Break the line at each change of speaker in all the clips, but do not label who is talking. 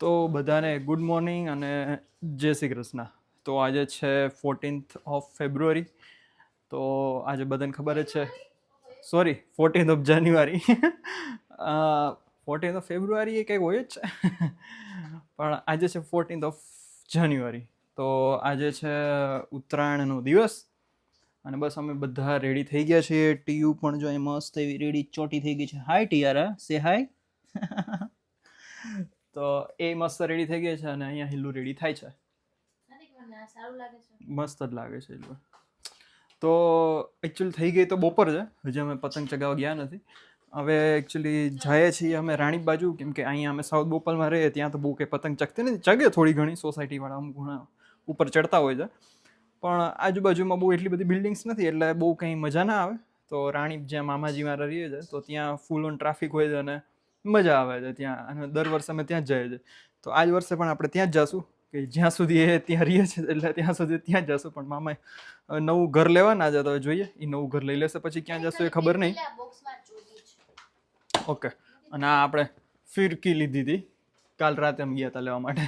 તો બધાને good morning અને જય શ્રી કૃષ્ણ. તો આજે છે 14th ઓફ ફેબ્રુઆરી. તો આજે બધાને ખબર જ છે, sorry 14th of January. 14th of February એ કંઈક હોય જ છે, પણ આજે છે 14th ઓફ જાન્યુઆરી. તો આજે છે ઉત્તરાયણનો દિવસ અને બસ અમે બધા રેડી થઈ ગયા છીએ. ટીયુ પણ જો મસ્ત એવી રેડી ચોટી થઈ ગઈ છે. હાય ટિયારા, સે હાય. તો એ મસ્ત રેડી થઈ ગઈ છે અને અહીંયા હિલ્લુ રેડી થાય છે. મસ્ત જ લાગે છે હિલ્લુ. તો એકચ્યુઅલી થઈ ગઈ તો બપોર છે, હજી અમે પતંગ ચગાવવા ગયા નથી. હવે એકચ્યુઅલી જઈએ છીએ અમે રાણીપ બાજુ, કેમ કે અહીંયા અમે સાઉથ બોપલમાં રહીએ ત્યાં તો બહુ કંઈ પતંગ ચગતી નથી. ચગે થોડી ઘણી, સોસાયટીવાળા અમુક ઘણા ઉપર ચડતા હોય છે, પણ આજુબાજુમાં બહુ એટલી બધી બિલ્ડિંગ્સ નથી એટલે બહુ કંઈ મજા ના આવે. તો રાણીપ જ્યાં મામાજી મારા રહીએ છે તો ત્યાં ફૂલ ઓન ટ્રાફિક હોય છે અને મજા આવે છે ત્યાં, અને દર વર્ષે અમે ત્યાં જ જઈએ છીએ. તો આ જ વર્ષે પણ આપણે ત્યાં જ જઈશું, કે જ્યાં સુધી એ ત્યાં રહીએ છે એટલે ત્યાં સુધી ત્યાં જ જઈશું. પણ મામાએ નવું ઘર લેવાના છે તો જોઈએ એ નવું ઘર લઈ લેશે, પછી ક્યાં જશું એ ખબર નહીં. ઓકે. અને આ આપણે ફિરકી લીધી હતી કાલ રાતે અમે ગયા હતા લેવા માટે.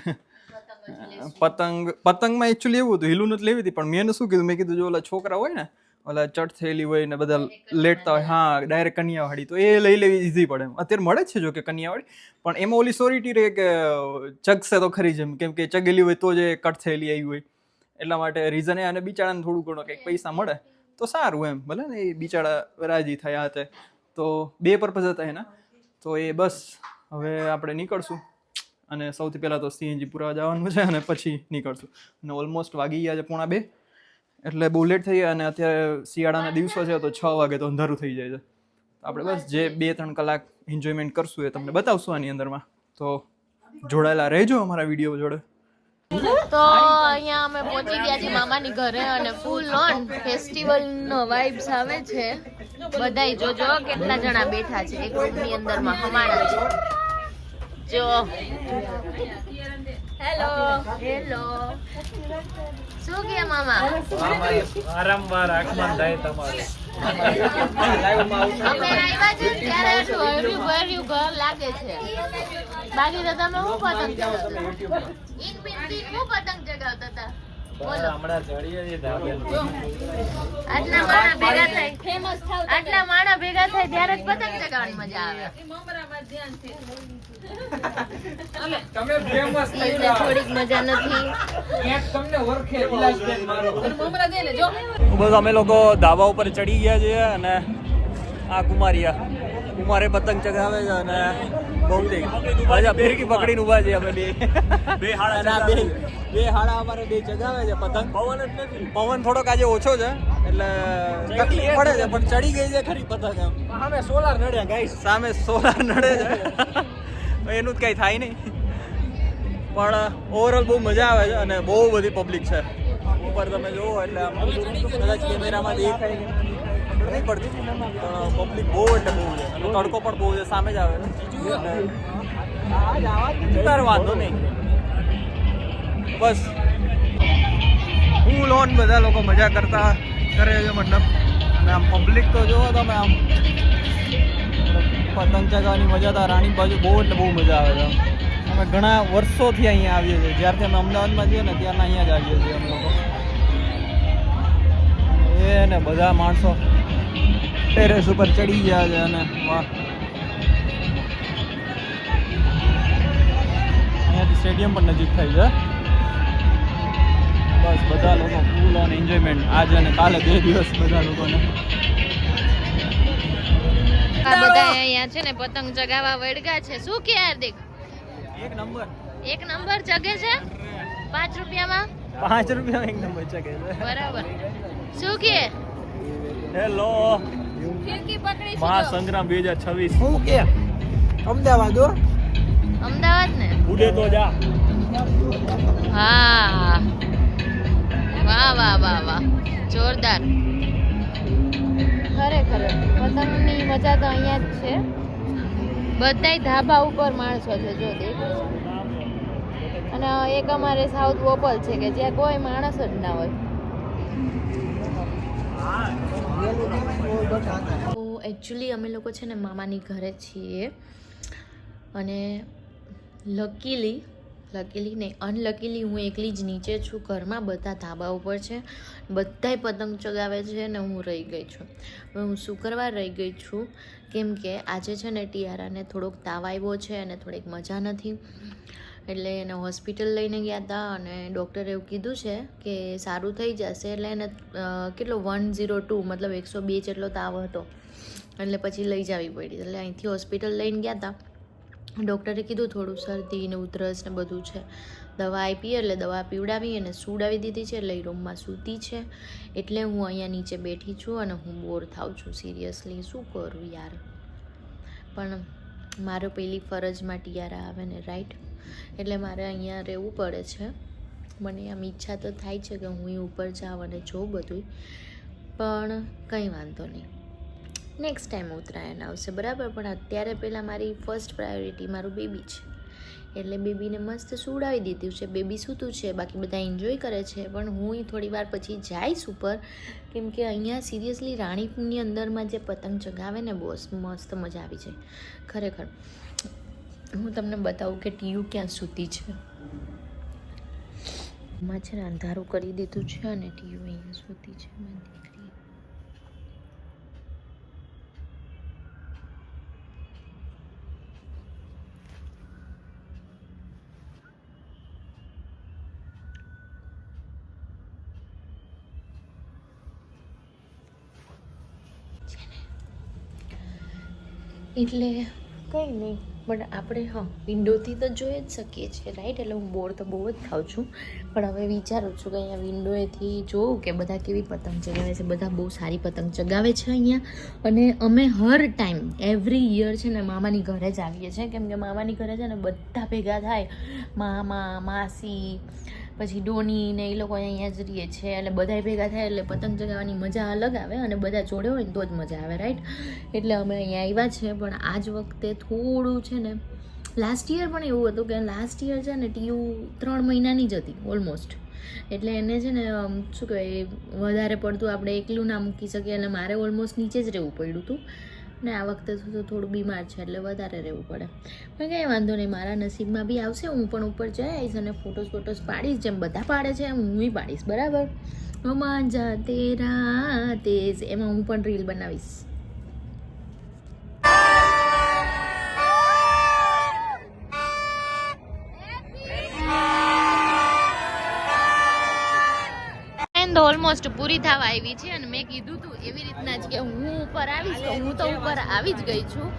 પતંગમાં એકચ્યુઅલી એવું હતું, હિલું નથી લેવી હતી, પણ મેં શું કીધું, મેં કીધું જો ઓલા છોકરા હોય ને, ઓલા ચટ થયેલી હોય ને બધા લેટતા હોય, હા ડાયરેક્ટ કન્યાવાળી, તો એ લઈ લેવી ઈઝી પડે એમ. અત્યારે મળે જ છે જો કે કન્યાવાળી, પણ એમાં ઓલી સોરિટી રહે કે ચગશે તો ખરી જ એમ, કેમ કે ચગેલી હોય તો જ એ કટ થયેલી આવી હોય. એટલા માટે રીઝન એ, અને બિચારાને થોડું ઘણું કંઈક પૈસા મળે તો સારું એમ, ભલે ને એ બિચારા રાજી થયા હતા. તો બે પર્પઝ હતા એના. તો એ બસ હવે આપણે નીકળશું અને સૌથી પહેલાં તો સીએનજી પુરાવા જવાનું છે અને પછી નીકળશું. અને ઓલમોસ્ટ વાગી ગયા છે 1:30, એટલે બહુ લેટ થઈ ગયા. અને અત્યારે શિયાળાના દિવસો છે તો 6 વાગે તો અંધારું થઈ જાય છે. આપણે બસ જે 2-3 કલાક એન્જોયમેન્ટ કરશું એ તમને બતાવશું આની અંદરમાં. તો જોડાયેલા રહેજો અમારા વિડીયો જોડે.
તો અહીંયા અમે પહોંચી ગયા છીએ મામાની ઘરે અને ફૂલ ઓન ફેસ્ટિવલનો વાઇબ્સ આવે છે. બધાય જોજો કેટલા જણા બેઠા છે એક રૂમની અંદરમાં હમાણા છે. જો હેલો હેલો, શું કે મામા?
વારંવાર આંખમાં થાય તમારે.
અમે આવ્યા છે ત્યારે હર્યું ભર્યું ઘર લાગે છે. બાકી તો તમે હું પતંગ ચગાવતા? ઇન બિન હું પતંગ ચગાવતા હતા? બોલો.
હમણાં ચડીએ છીએ ધાબે.
આટલા માણા ભેગા થાય, ફેમસ થાવ, આટલા માણા ભેગા થાય ત્યારે જ પતંગ ચગાવવાની મજા આવે.
તમે ફેમસ થઈ
ઈને
જાવ.
થોડીક મજા નથી.
એક તમને ઓળખે વિલાસબેન મારો.
બસ અમે લોકો ધાબા ઉપર ચડી ગયા છીએ અને આ કુમારે પતંગ ચગાવે છે અને ભૌતિક પાછા ફિરકી પકડીને ઊભા છે અમે બે હાડા અમારે બે ચગાવે છે પતંગ. પવન થોડોક આજે ઓછો છે એટલે તકલીફ પડે છે, પણ ચડી ગઈ છે ખરી પતંગ. એમ
સામે સોલાર નડ્યા ગાઈસ.
સામે સોલાર નડે છે, એનું જ કંઈ થાય નહીં. પણ ઓવરઓલ બહુ મજા આવે છે અને બહુ બધી પબ્લિક છે ઉપર. તમે જુઓ એટલે આમ કદાચ કેમેરામાં દેખાય નહીં પડતી, પણ પબ્લિક બહુ એટલે બહુ છે. અને તડકો પણ બહુ છે, સામે જ આવે છે. તારે વાંધો નહીં, બસ ફૂલ ઓન બધા લોકો મજા કરે છે મતલબ. અને આમ પબ્લિક તો જુઓ તમે, આમ પતંગ ચગાવવાની મજા તો રાણીપ બાજુ બહુ એટલે બહુ મજા આવે છે. અમે ઘણા વર્ષોથી અહીંયા આવીએ છીએ, જ્યારથી અમે અમદાવાદમાં છીએ ને ત્યારના અહીંયા જ આવીએ છીએ અમે લોકો. એ ને બધા માણસો ટેરેસ ઉપર ચડી ગયા છે અને વાહ, અહીંયાથી સ્ટેડિયમ પણ નજીક થઈ છે. બસ બધા લોકો ફૂલ ઓન એન્જોયમેન્ટ આજે અને કાલે 2 દિવસ બધા લોકોને.
આ બધા અહીંયા છે ને પતંગ ચગાવવા વળગા છે. શું કે હાર્દિક? એક નંબર ચગે છે 5 રૂપિયામાં.
5 રૂપિયા એક નંબર ચગે છે.
બરાબર. શું કે?
હેલો
ફિરકી પકડી છે.
મહાસંગ્રામ 2026.
હું કે અમદાવાદ હો.
અમદાવાદ ને
ઉડે તો જા.
હા, વાહ વાહ વાહ વાહ, જોરદાર. ખરેખર પતંગની મજા તો અહીંયા જ છે. બધાય ધાબા ઉપર માણસો છે, જો દેખાય છે. અને એક અમારે સાઉથ વોપલ છે કે જ્યાં કોઈ માણસ જ ના હોય. એકચ્યુઅલી અમે લોકો છે ને મામાની ઘરે છીએ અને લકીલી લકીલી નહીં, અનલકીલી હું એકલી જ નીચે છું ઘરમાં. બધા ધાબા ઉપર છે, બધાય પતંગ ચગાવે છે ને હું રહી ગઈ છું. હવે હું શુક્રવાર રહી ગઈ છું કેમ કે આજે છે ને ટિયારાને થોડોક તાવ આવ્યો છે અને થોડીક મજા નથી, એટલે એને હોસ્પિટલ લઈને ગયા હતા અને ડૉક્ટરે એવું કીધું છે કે સારું થઈ જશે. એટલે એને કેટલો 102 મતલબ 102 જેટલો તાવ હતો, એટલે પછી લઈ જવી પડી. એટલે અહીંથી હોસ્પિટલ લઈને ગયા હતા. ડૉક્ટરે કીધું થોડું શરદી ને ઉધરસ ને બધું છે, દવા આપી એટલે દવા પીવડાવી અને સૂડાવી દીધી છે, એટલે એ રૂમમાં સૂતી છે. એટલે હું અહીંયા નીચે બેઠી છું અને હું બોર થાઉં છું સિરિયસલી. શું કરું યાર, પણ મારો પેલી ફરજમાં ટિયારા આવે ને, રાઈટ, એટલે મારે અહીંયા રહેવું પડે છે. મને આમ ઈચ્છા તો થાય છે કે હું ઉપર જાઉં અને જોઉં બધું, પણ કંઈ વાંધો નહીં, નેક્સ્ટ ટાઈમ ઉત્તરાયણ આવશે બરાબર. પણ અત્યારે પહેલાં મારી ફર્સ્ટ પ્રાયોરિટી મારું બેબી છે, એટલે બેબીને મસ્ત સુવડાવી દીધું છે. બેબી સૂતું છે, બાકી બધા એન્જોય કરે છે, પણ હું થોડી વાર પછી જઈશ ઉપર, કેમ કે અહીંયા સિરિયસલી રાણીપની અંદરમાં જે પતંગ ચગાવે ને બોસ, મસ્ત મજા આવી જાય ખરેખર. હું તમને બતાવું કે ટીયુ ક્યાં સૂતી છે. એમાં છે ને અંધારું કરી દીધું છે અને ટીયુ અહીંયા સૂતી છે મારી દીકરી. એટલે કંઈ નહીં, પણ આપણે હા વિન્ડોથી તો જોઈ જ શકીએ છીએ, રાઈટ. એટલે હું બોર તો બહુ જ થાઉં છું, પણ હવે વિચારું છું કે અહીંયા વિન્ડોએથી જોઉં કે બધા કેવી પતંગ ચગાવે છે. બધા બહુ સારી પતંગ ચગાવે છે અહીંયા. અને અમે હર ટાઈમ એવરી યર છે ને મામાની ઘરે જ આવીએ છીએ, કેમ કે મામાની ઘરે છે ને બધા ભેગા થાય, મામા માસી પછી ડોની ને એ લોકો અહીંયા જ રહીએ છે, એટલે બધા ભેગા થાય એટલે પતંગ ચગાવવાની મજા અલગ આવે અને બધા જોડે હોય ને તો જ મજા આવે, રાઈટ. એટલે અમે અહીંયા આવ્યા છે, પણ આ જ વખતે થોડું છે ને, લાસ્ટ યર પણ એવું હતું કે લાસ્ટ યર છે ને ટીયુ 3 મહિનાની જ હતી ઓલમોસ્ટ, એટલે એને છે ને શું કહેવાય વધારે પડતું આપણે એકલું ના મૂકી શકીએ, એટલે મારે ઓલમોસ્ટ નીચે જ રહેવું પડ્યું હતું. ને આ વખતે તો થોડું બીમાર છે એટલે વધારે રહેવું પડે, પણ કંઈ વાંધો નહીં, મારા નસીબમાં બી આવશે. હું પણ ઉપર જઈ આવીશ અને ફોટોસ પાડીશ, જેમ બધા પાડે છે એમ હું બી પાડીશ બરાબર. માજા તેરા તેજ, એમાં હું પણ રીલ બનાવીશ. ઓલમોસ્ટ પૂરી થવા આવી છે અને મેં કીધું તું એવી રીતના જ કે હું ઉપર આવીશ, તો હું તો ઉપર આવી જ ગઈ છું.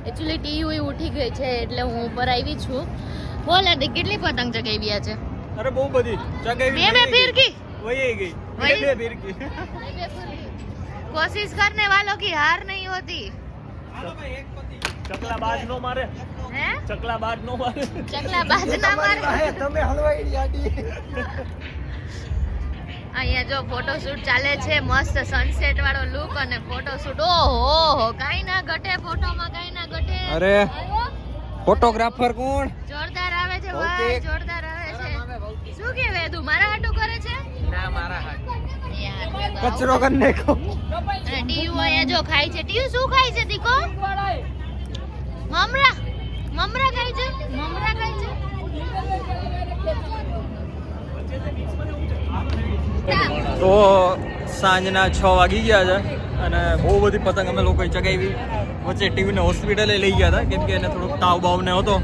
એકચ્યુઅલી ટીયુ ઉઠી ગઈ છે એટલે હું ઉપર આવી છું. બોલ આદિ કેટલી પતંગ ચગાવી છે?
અરે બહુ બધી ચગાવી.
બે ફિરકી
વહી ગઈ, બે ફિરકી.
कोशिश करने वालों की हार नहीं होती.
ચકલા બાજ નો મારે,
હે
ચકલા બાજ નો મારે,
ચકલા બાજ ના મારે.
તમે હલવાઈ યાડી.
અહીંયા જો ફોટોશૂટ ચાલે છે, મસ્ત સનસેટ વાળો લુક અને ફોટોશૂટ. ઓહો કાઈ ના ઘટે ફોટોમાં, કાઈ ના ઘટે.
અરે ફોટોગ્રાફર કોણ?
જોરદાર આવે છે ભાઈ, જોરદાર આવે છે. શું કહેવે તું મારા હાટુ કરે છે?
ના મારા હાથ
યાર
કચરો કરી નાખો.
અને ટીયુ અહીંયા જો ખાય છે. ટીયુ શું ખાય છે દીકો? મમરા, મમરા ખાય છે, મમરા ખાય છે.
તો સાંજના 6 વાગી ગયા છે અને બહુ બધી પતંગ અમે લોકોએ ચગાવી. વચ્ચે ટીવીને હોસ્પિટલે લઈ ગયા હતા કેમ કે એને થોડોક તાવ બાવને હતો.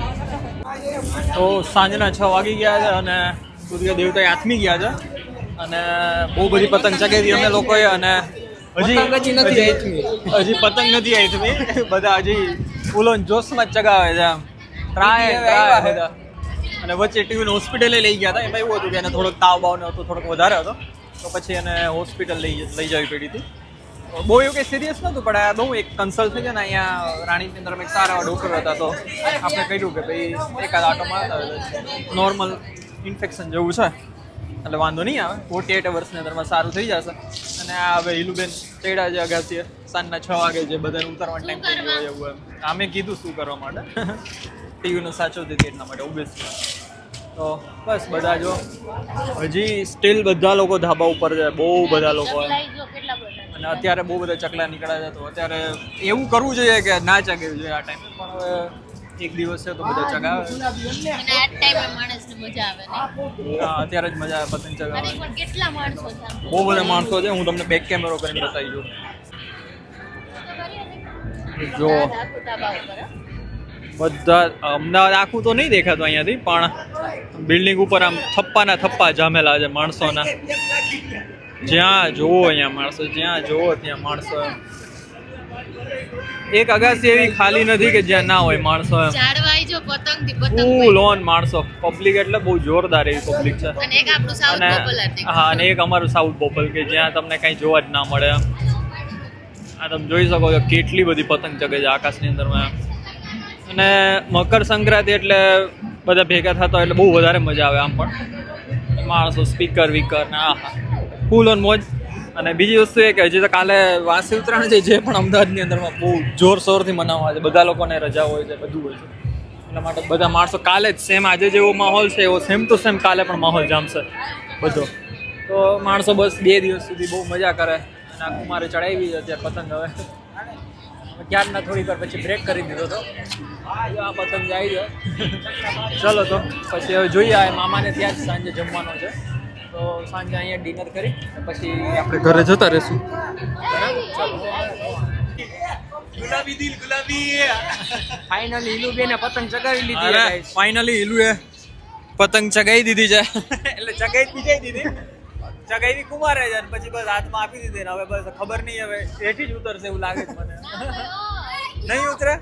તો સાંજના 6 વાગી ગયા છે અને સૂર્ય દેવતા આથમી ગયા છે અને બહુ બધી પતંગ ચગાવી અમે લોકોએ. અને હજી પતંગ નથી આથમી, બધા હજી ફૂલો જોશમાં જ ચગાવે છે આમ ટ્રાય બધા. અને વચ્ચે ટીવીને હોસ્પિટલે લઈ ગયા હતા. એમાં એવું હતું કે એને થોડોક તાવ બાવને હતો, થોડોક વધારે હતો, તો પછી એને હોસ્પિટલ લઈ જવી પડી હતી. બહુ એવું કંઈ સિરિયસ નહોતું, પણ આ બહુ એક કન્સલ્ટ થઈ જાય ને અહીંયા રાણીની અંદર એક સારા એવા ડૉક્ટર હતા, તો આપણે કહ્યું કે ભાઈ એકાદ આટો મારતા નોર્મલ ઇન્ફેક્શન જેવું છે એટલે વાંધો નહીં આવે, 48 વર્ષની અંદરમાં સારું થઈ જશે. અને આ હવે હિલુબેન ચડ્યા છે અગાસીએ સાંજના 6 વાગે, જે બધાને ઉતરવાનો ટાઈમ થઈ ગયો એવું એમ. આમે કીધું શું કરવા માટે, ટીવીનો સાચવતી હતી એટલા માટે ઓબ્વિયસલી. તો બસ બધા જો હજી સ્ટીલ બધા લોકો ધાબા ઉપર છે, બહુ બધા લોકો. અને અત્યારે બહુ બધા ચકલા નીકળ્યા છે, તો અત્યારે એવું કરવું જોઈએ કે ના ચગાવવું જોઈએ આ ટાઈમ, પણ હવે એક દિવસ છે તો બધા ચગાવે.
અને આ ટાઈમે માણસને મજા આવે ને
હા અત્યારે જ મજા આવે પતંગ
અરે
ચગાવવાની.
પણ કેટલા માણસો છે આમ?
બહુ બધા માણસો છે, હું તમને બેક કેમેરો કરીને બતાવી દઉં. જો
આખું ધાબા ઉપર, હો.
બધા અમદાવાદ આખું તો નહીં દેખાતું અહીંયાથી, પણ બિલ્ડિંગ ઉપર આમ થપ્પાના થપ્પા જામેલા છે માણસોના. જ્યાં જોવો અહીંયા માણસો, જ્યાં જોવો ત્યાં માણસો. એક અગાસી એવી ખાલી નથી કે જ્યાં ના હોય માણસો.
ઝાડવાઈ જો પતંગથી પતંગ
ફૂલ ઓન માણસો, પબ્લિક એટલે બહુ જોરદાર એવી પબ્લિક છે.
અને એક આપણું સાઉથ
અને
પોપ્યુલર
હા, અને એક અમારું સાઉથ પોપલ કે જ્યાં તમને કંઈ જોવા જ ના મળે. આ તમે જોઈ શકો છો કેટલી બધી પતંગ ચગે છે આકાશની અંદરમાં. અને મકર સંક્રાંતિ એટલે બધા ભેગા થતા હોય એટલે બહુ વધારે મજા આવે. આમ પણ માણસો સ્પીકર વીકર ને આહા ફૂલ ઓન મોજ. અને બીજી વસ્તુ એ કે હજી તો કાલે વાસી ઉત્તરાયણ છે, જે પણ અમદાવાદની અંદરમાં બહુ જોરશોરથી મનાવવા છે. બધા લોકોને રજા હોય છે, બધું હોય છે. એટલા માટે બધા માણસો કાલે જ સેમ આજે જેવો માહોલ છે એવો સેમ ટુ સેમ કાલે પણ માહોલ જામશે બધો. તો માણસો બસ 2 દિવસ સુધી બહુ મજા કરે. અને આ કુમારે ચડાવી છે અત્યારે પતંગ. હવે ક્યારના થોડીક વાર પછી બ્રેક કરી દીધો હતો. આ પતંગ જાય છે. ચલો તો પછી હવે જોઈએ. આ મામાને ત્યાં જ સાંજે જમવાનો છે, તો સાંજે અહીંયા ડિનર કરી પછી આપણે ઘરે જતા રહીશું.
ગુલાબી દિલ ગુલાબી. ફાઇનલી હિલુ બેને પતંગ ચગાવી લીધી
અરે
guys.
ફાઇનલી હિલુએ પતંગ ચગાવી દીધી છે. એટલે ચગાવી બીજાઈ દીધી, ચગાવી કુમારે છે, પછી બસ હાથમાં આપી દીધી. ને હવે બસ ખબર નહીં હવે એથી જ ઉતરશે એવું લાગે છે મને. નહીં ઉતરે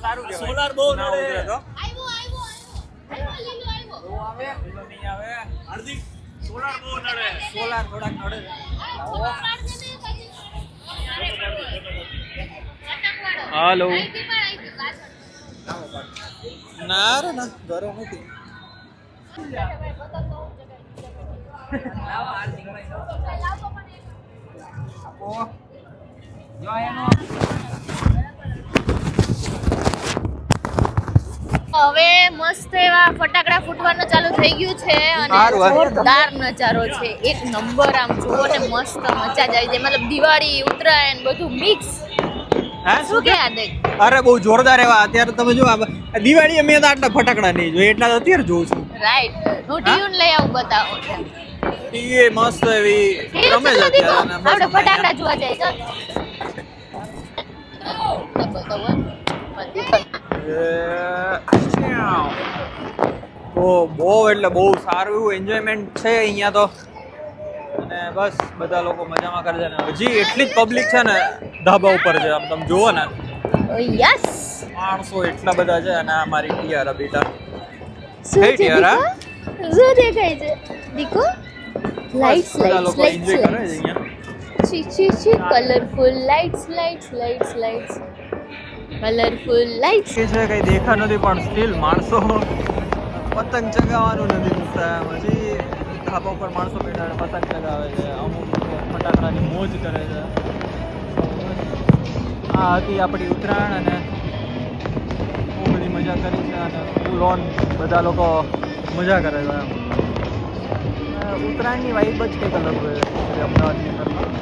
સારું કહેવાય.
સોલાર બહુ
ના
નડે.
ઉતરે તો
આવે
લીલો નહીં આવે.
હાર્દિક સોલાર બહુ નડે.
સોલાર થોડાક નડે છે. હાલો ના રે ના ઘરે નથી.
હવે મસ્ત એવા ફટાકડા ફૂટવાનું ચાલુ થઈ ગયું છે અને
સારું, હાલ.
જોરદાર નજારો છે. એક નંબર આમ જુઓ ને મસ્ત મજા જ આવી જાય. મતલબ દિવાળી ઉત્તરાયણ બધું મિક્સ.
હા
શું કે આદેક?
અરે બહુ જોરદાર એવા. અત્યારે તમે જો આ દિવાળી મેં તો આટલા ફટાકડા નહીં જોઈ, એટલા તો અત્યારે જોઉં છું.
રાઈટ. હું ટ્યુન લઈ આવું બતાવો.
એ મસ્ત એવી રમે છે અત્યારે. અને બસ
આપણે
હમણાં
ફટાકડા જોવા જાય ચાલ.
બહુ એટલે બહુ સારું એવું એન્જોયમેન્ટ છે અહીંયા તો. અને બસ બધા લોકો મજામાં કરે છે. ને હજી એટલી જ પબ્લિક છે ને ધાબા ઉપર છે. આમ તમે જુઓ ને
યસ.
માણસો એટલા બધા છે. અને આ મારી ટિયારા બેટા
શું
કઈ
છે
ટિયારા?
દીકો? શું દેખાય છે દીકો? લાઇટ્સ
બધા
લાઇટ્સ
લોકો એન્જોય કરે છે અહીંયા.
છી છી છી colourful lights lights lights lights colourful lights.
કે છે કઈ દેખા નથી પણ સ્ટીલ માણસો પતંગ ચગાવવાનું નથી મૂકતા. હજી ધાબા ઉપર માણસો બેઠા અને પતંગ ચગાવે છે. અમુક લોકો ફટાકડાની મોજ કરે છે. આ હતી આપણી ઉત્તરાયણ અને બહુ બધી મજા કરી છે. અને ફૂલ ઓન બધા લોકો મજા કરે છે. ઉત્તરાયણની વાઇબ જ કંઈક અલગ હોય છે અમદાવાદની અંદરમાં.